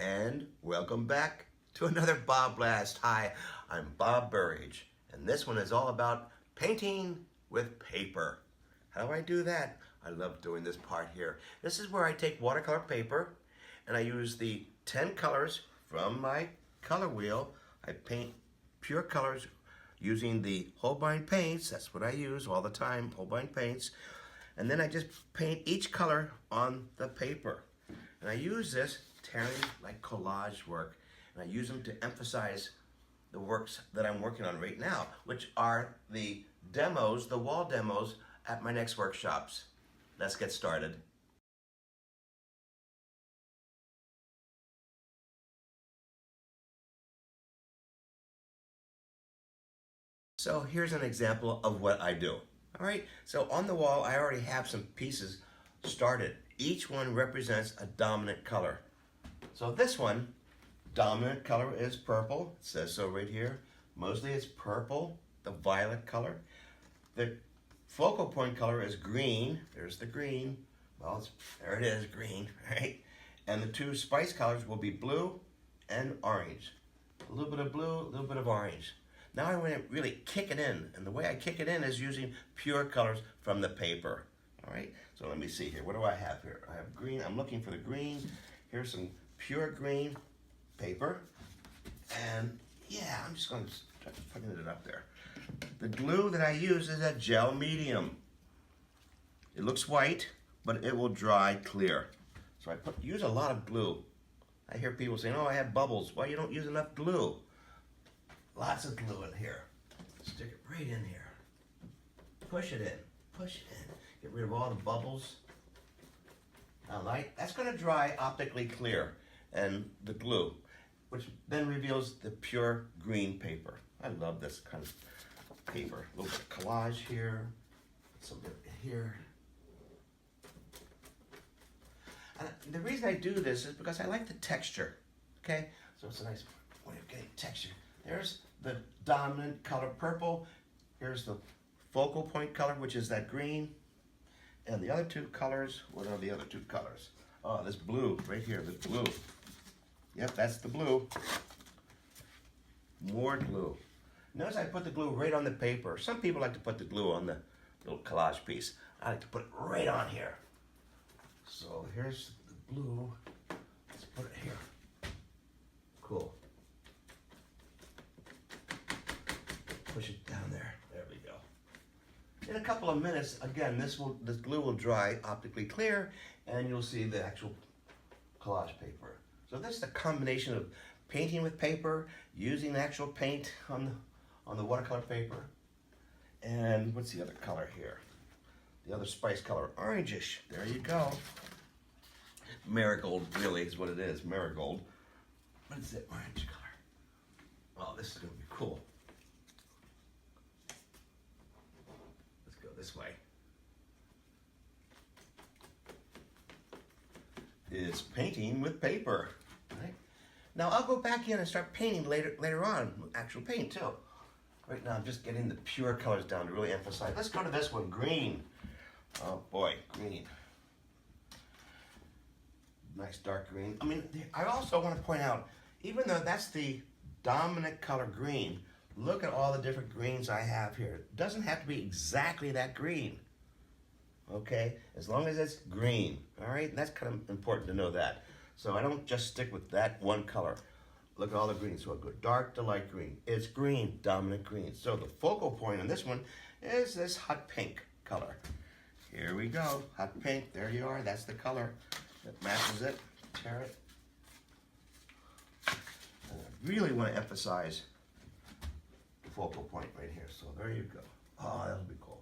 and welcome back to another BobBlast. Hi, I'm Bob Burridge, and this one is all about painting with paper. How do I do that? I love doing this part here. This is where I take watercolor paper and I use the 10 colors from my color wheel. I paint pure colors using the Holbein paints. That's what I use all the time, Holbein paints. And then I just paint each color on the paper. And I use this tearing like collage work. And I use them to emphasize the works that I'm working on right now, which are the demos, the wall demos at my next workshops. Let's get started. So here's an example of what I do. All right, so on the wall, I already have some pieces started. Each one represents a dominant color. So this one, dominant color is purple. It says so right here. Mostly it's purple, the violet color. The focal point color is green. There's the green. Well, there it is, green, right? And the two spice colors will be blue and orange. A little bit of blue, a little bit of orange. Now I want to really kick it in, and the way I kick it in is using pure colors from the paper. All right, so let me see here. What do I have here? I have green. I'm looking for the green. Here's some pure green paper, and yeah, I'm just going to start putting it up there. The glue that I use is a gel medium. It looks white, but it will dry clear. So I use a lot of glue. I hear people saying, "Oh, I have bubbles." Well, you don't use enough glue. Lots of glue in here. Stick it right in here. Push it in. Push it in. Get rid of all the bubbles. Now, that's going to dry optically clear, and the glue, which then reveals the pure green paper. I love this kind of paper. A little bit of collage here. Some bit here. And the reason I do this is because I like the texture. Okay, so it's a nice way of getting texture. There's the dominant color purple. Here's the focal point color, which is that green. And the other two colors, what are the other two colors? Oh, this blue right here, the blue. Yep, that's the blue. More glue. Notice I put the glue right on the paper. Some people like to put the glue on the little collage piece. I like to put it right on here. So here's the blue. Let's put it here. Cool. Push it down there. There we go. In a couple of minutes, again, this glue will dry optically clear, and you'll see the actual collage paper. So this is a combination of painting with paper, using actual paint on the watercolor paper, and what's the other color here? The other spice color, orangish. There you go. Marigold, really, is what it is. Marigold. What is that orange color? Oh, this is going to be cool. This way. It's painting with paper. Right? Now I'll go back in and start painting later on with actual paint too. Right now I'm just getting the pure colors down to really emphasize. Let's go to this one, green. Oh boy, green. Nice dark green. I mean, I also want to point out, even though that's the dominant color green, look at all the different greens I have here. It doesn't have to be exactly that green, okay? As long as it's green, all right? That's kind of important to know that. So I don't just stick with that one color. Look at all the greens. So I go dark to light green. It's green, dominant green. So the focal point on this one is this hot pink color. Here we go, hot pink. There you are. That's the color that matches it. Tear it. And I really want to emphasize focal point right here. So there you go. Oh, that'll be cool.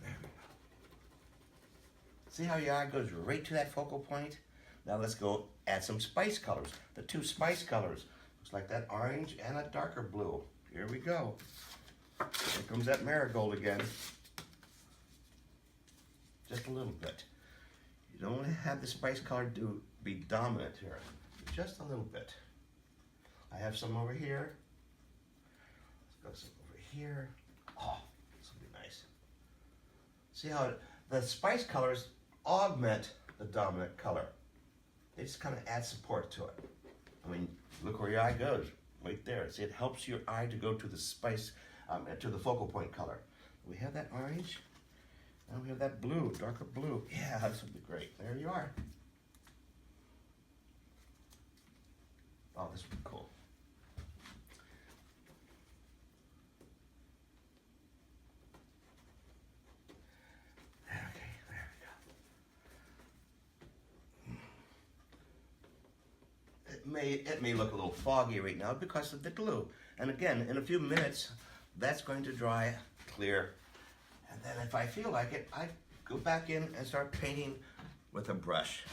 There we go. See how your eye goes right to that focal point? Now let's go add some spice colors. The two spice colors. Looks like that orange and a darker blue. Here we go. Here comes that marigold again. Just a little bit. You don't want to have the spice color be dominant here. Just a little bit. I have some over here. Let's go some over here. Oh, this will be nice. See how the spice colors augment the dominant color. They just kind of add support to it. I mean, look where your eye goes, right there. See, it helps your eye to go to the spice, to the focal point color. We have that orange, and we have that blue, darker blue. Yeah, this would be great. There you are. Oh, this would be cool. It may look a little foggy right now because of the glue. And again, in a few minutes, that's going to dry clear. And then if I feel like it, I go back in and start painting with a brush.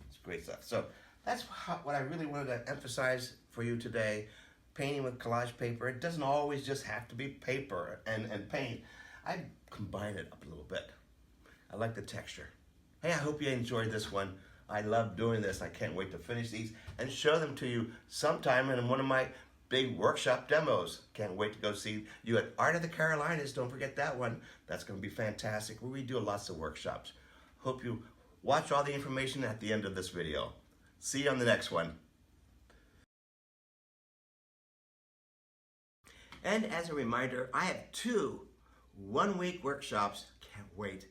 It's great stuff. So that's what I really wanted to emphasize for you today. Painting with collage paper. It doesn't always just have to be paper and paint. I combine it up a little bit. I like the texture. Hey, I hope you enjoyed this one. I love doing this. I can't wait to finish these and show them to you sometime in one of my big workshop demos. Can't wait to go see you at Art of the Carolinas. Don't forget that one. That's going to be fantastic, where we do lots of workshops. Hope you watch all the information at the end of this video. See you on the next one. And as a reminder, I have 2 one-week workshops. Can't wait.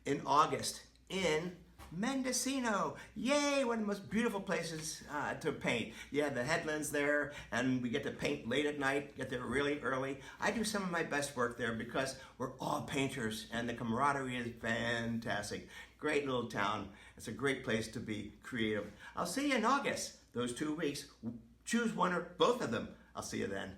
In August in Mendocino. Yay, one of the most beautiful places to paint. Yeah, the headlands there, and we get to paint late at night, get there really early. I do some of my best work there because we're all painters, and the camaraderie is fantastic. Great little town. It's a great place to be creative. I'll see you in August, those 2 weeks. Choose one or both of them. I'll see you then.